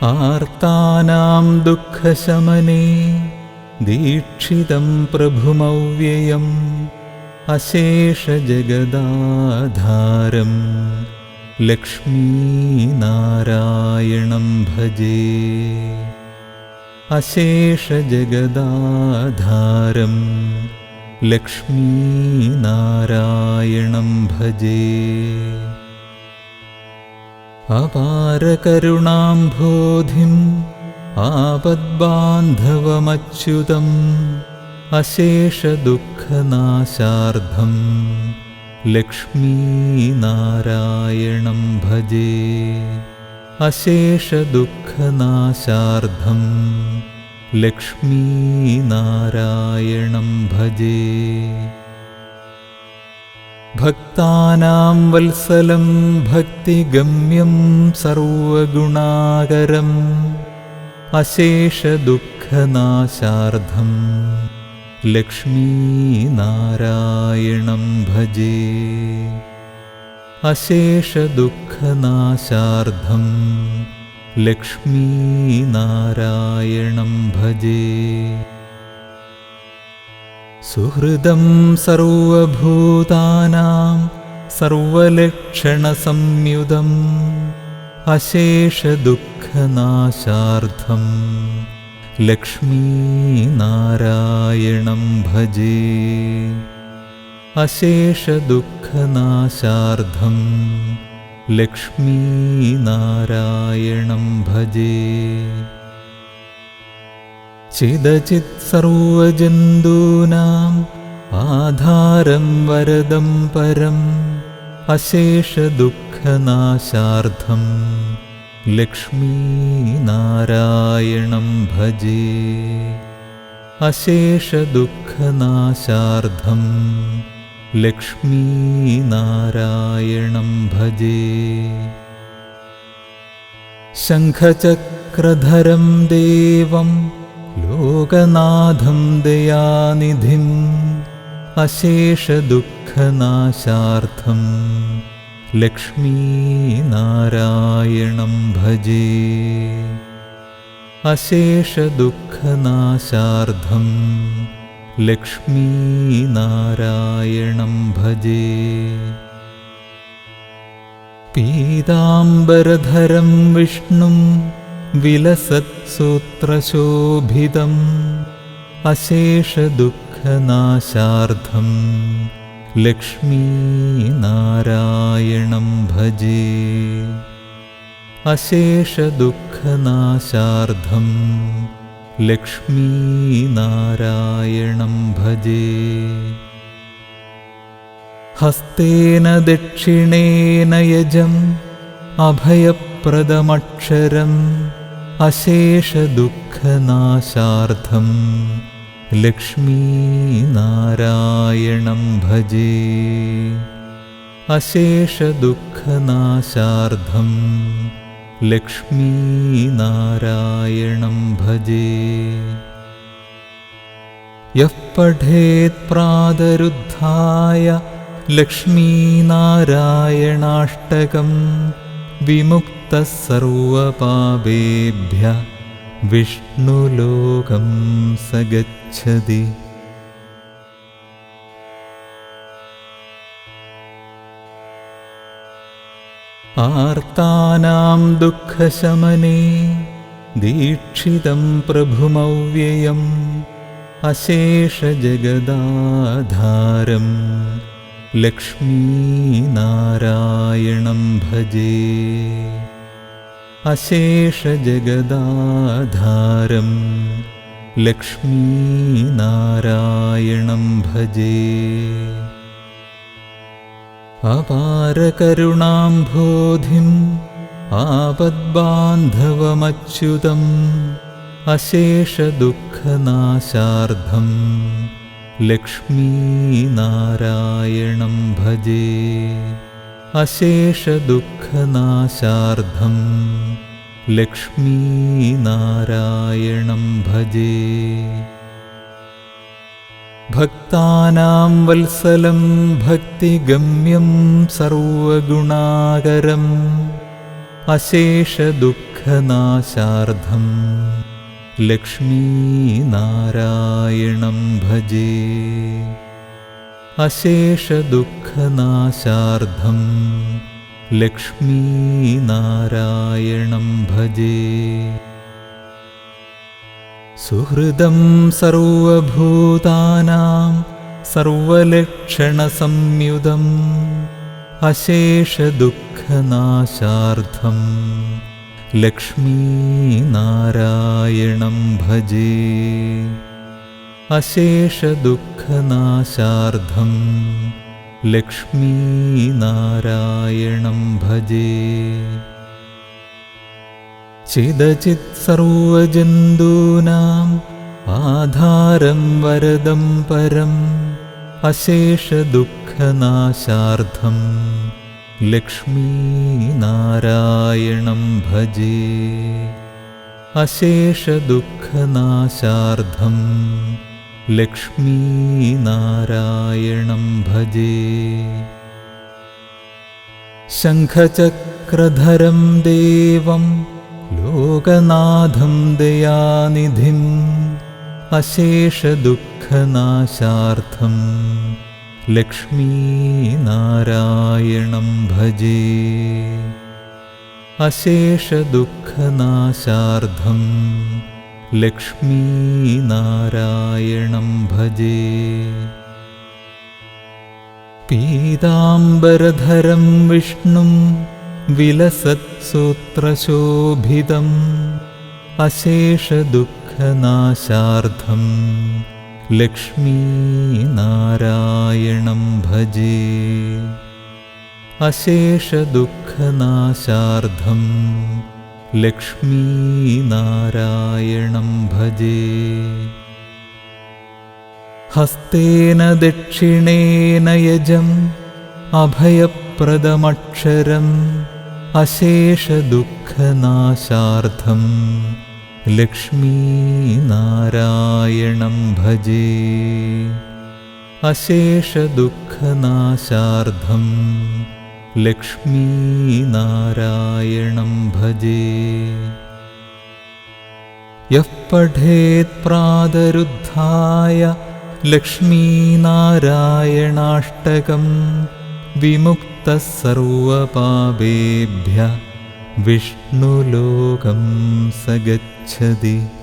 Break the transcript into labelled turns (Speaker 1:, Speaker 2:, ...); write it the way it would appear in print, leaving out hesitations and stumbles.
Speaker 1: ആർത്താനാം ദുഃഖശമനേ ദീക്ഷിതം പ്രഭുമവ്യയം അശേഷജഗദാധാരം ലക്ഷ്മീനാരായണം ഭജേ. അശേഷജഗദാധാരം ലക്ഷ്മീനാരായണം ഭജേ. അപാരകരുണാംഭോധിം ആപദ്ബാന്ധവമച്യുതം അശേഷദുഃഖനാശാർദ്ധം ലക്ഷ്മീനാരായണം ഭജേ. അശേഷദുഃഖനാശാർദ്ധം ലക്ഷ്മീനാരായണം ഭജേ. ഭക്താനാം വത്സലം ഭക്തിഗമ്യം സർവഗുണാകരം അശേഷദുഃഖനാശാർദ്ധം ലക്ഷ്മീനാരായണം ഭജേ. അശേഷദുഃഖനാശാർദ്ധം ലക്ഷ്മീനാരായണം ഭജേ. സുഹൃദം സർവഭൂതാനാം സർവലക്ഷണസംയുതം അശേഷദുഃഖനാശാർദ്ധം ലക്ഷ്മീനാരായണം ഭജേ. അശേഷദുഃഖനാശാർദ്ധം ലക്ഷ്മീനാരായണം ഭജേ. ചിദചിത് സർവജന്തൂനാം ആധാരം വരദം പരം അശേഷദുഃഖനാശാർദ്ധം ലക്ഷ്മീനാരായണം ഭജേ. അശേഷദുഃഖനാശാർദ്ധം ലക്ഷ്മീനാരായണം ഭജേ. ശംഖചക്രധരം ദേവം ലോകനാഥം ദയാനിധിം അശേഷദുഃഖനാശാർദ്ധം ലക്ഷ്മീനാരായണം ഭജേ. അശേഷദുഃഖനാശാർദ്ധം ലക്ഷ്മീനാരായണം ഭജേ. പീതാംബരധരം വിഷ്ണും വിലസത്സൂത്രശോഭിതം അശേഷദുഃഖനാശാർദ്ധം ലക്ഷ്മീനാരായണം ഭജേ. അശേഷദുഃഖനാശാർദ്ധം ലക്ഷ്മീനാരായണം ഭജേ. ഹസ്തേന ദക്ഷിണേന യജം അഭയപ്രദമക്ഷരം അശേഷദുഃഖനാശാർദ്ധം ലക്ഷ്മീനാരായണം ഭജേ. അശേഷദുഃഖനാശാർദ്ധം ലക്ഷ്മീനാരായണം ഭജേ. യഃ പഠേത് പ്രാതരുദ്ധായ ലക്ഷ്മീനാരായണാഷ്ടകം വിമുക്തഃ സർവപാപേഭ്യഃ വിഷ്ണുലോകം സ ഗച്ഛതി. ആർത്താനാം ദുഃഖശമനേ ദീക്ഷിതം പ്രഭുമവ്യയം അശേഷജഗദാധാരം ലക്ഷ്മീനാരായണം ഭജേ. അശേഷജഗദാധാരം ലക്ഷ്മീനാരായണം ഭജേ. അപാരകരുണാംഭോധിം ആപദ്ബാന്ധവമച്യുതം അശേഷദുഃഖനാശാർദ്ധം ലക്ഷ്മീനാരായണം ഭജേ. അശേഷദുഃഖനാശാർദ്ധം ലക്ഷ്മീനാരായണം ഭജേ. ഭക്താനാം വത്സലം ഭക്തിഗമ്യം സർവഗുണാകരം अशेषदुःखनाशार्थं लक्ष्मीनारायणं भजे। अशेषदुःखनाशार्थं लक्ष्मीनारायणं भजे। सुहृदं सर्वभूतानां सर्वलक्षणसंयुतं अशेषदुःखनाशार्थं लक्ष्मीनारायणं भजे। अशेषदुःखनाशार्थं लक्ष्मीनारायणं भजे। चिदचित् सर्वजन्तूनाम् आधारं वरदं परम् अशेषदुःखनाशार्थं लक्ष्मीनारायणं भजे। अशेषदुःखनाशार्थं लक्ष्मीनारायणं भजे। शङ्खचक्रधरं देवं लोकनाथं दयानिधिम् अशेषदुःखनाशार्थं लक्ष्मीनारायणं भजे। अशेषदुःखनाशार्थं लक्ष्मीनारायणं भजे। पीताम्बरधरं विष्णुं विलसत्सूत्रशोभितम् अशेषदुःखनाशार्थं लक्ष्मीनारायणं भजे। अशेषदुःखनाशार्थं लक्ष्मीनारायणं भजे। हस्तेन दक्षिणेन यजम् अभयप्रदमक्षरम् अशेषदुःखनाशार्थं लक्ष्मीनारायणं भजे। अशेषदुःखनाशार्थं लक्ष्मीनारायणं भजे। यः पठेत् प्रातरुत्थाय लक्ष्मीनारायणाष्टकं विमुक्तः सर्वपापेभ्यः विष्णुलोकं स गच्छति।